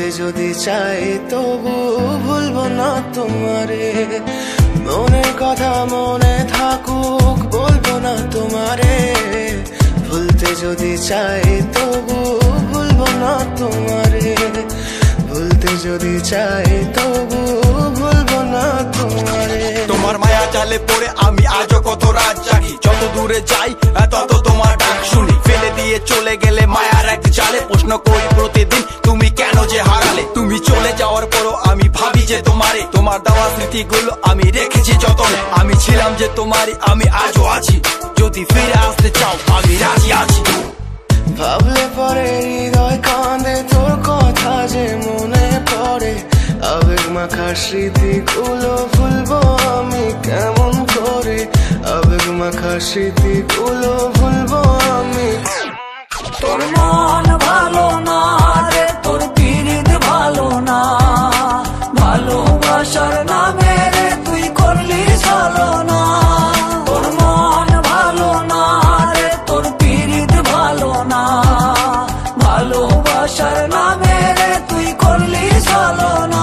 ভুলতে যদি চাই তবু ভুলবো না তোমারে। মনের কথা মনে থাকুক বলবো না তোমারে। ভুলতে যদি চাই তবু ভুলবো না তোমারে। ভুলতে যদি চাই তবু ভুলবো না তোমারে। তোমার মায়া জালে পড়ে আমি আজও কত রাত জাগি, যত দূরে যাই তত তোমার ডাক শুনি। ফেলে দিয়ে চলে গেলে মায়ার এক জালে প্রশ্ন করি প্রতিদিন তুমি কেন যে হারালে। তুমি চলে যাওয়ার পরও আমি ভাবি যে তোমারে, তোমার দেওয়া স্মৃতিগুলো আমি রেখেছি যতনে। আমি ছিলাম যে তোমারই, আমি আজও আছি, যদি ফিরে আসতে চাও আমি রাজি আছি। ভাবলে পরে হৃদয় কাঁদে তোর কথা যে মনে পড়ে। আবেগ মাখা স্মৃতিগুলো ভুলবো আমি কেমন করে। আবেগ মাখা স্মৃতিগুলো ভুলবো আমি। তোর মন ভালো না রে, তোর পিরিত ভালো না, ভালোবাসার নামে রে তুই করলি ছলনা। তোর মন ভালো না রে, তোর পিরিত ভালো না, ভালোবাসার নামে রে তুই করলি ছলনা।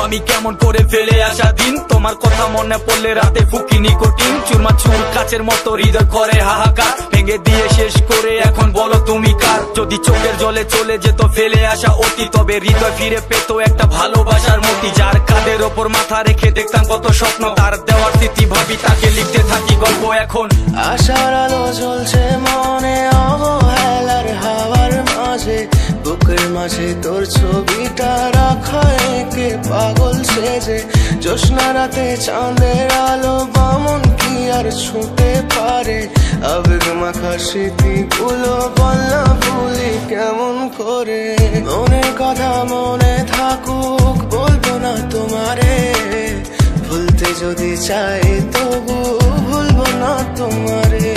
আমি কেমন করে ফেলে আসা দিন, তোমার কথা মনে পড়লে রাতে ফুকি নিকোটিন। চুরমা চুর কাচের মতো হৃদয় করে হাহাকার, ভেঙে দিয়ে শেষ করে এখন বলো তুমি কার। যদি চোখের জলে চলে যেত ফেলে আসা অতি, তবে হৃদয় ফিরে পেত একটা ভালোবাসার মতি। যার কাঁধের ওপর মাথা রেখে দেখতাম কত স্বপ্ন, তার দেওয়ার স্মৃতি ভাবি তাকে লিখতে থাকি গল্প এখন। আশার আলো জ্বলছে মনে অবহেলার হাওয়ার মাঝে। বুকের মাঝে তোর ছবিটা রাখা একে পাগল সেজে। জ্যোৎস্না রাতে চাঁদের আলো বামন কি আর ছুঁতে পারে। আবেগ মাখা স্মৃতিগুলো বলনা ভুলি কেমন করে। মনের কথা মনে থাকুক বলবো না তোমারে। ভুলতে যদি চাই তবু ভুলবো না তোমারে।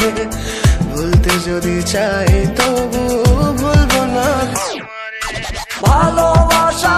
ভুলতে যদি চাই তবু ভুলবো না। ভালোবাসা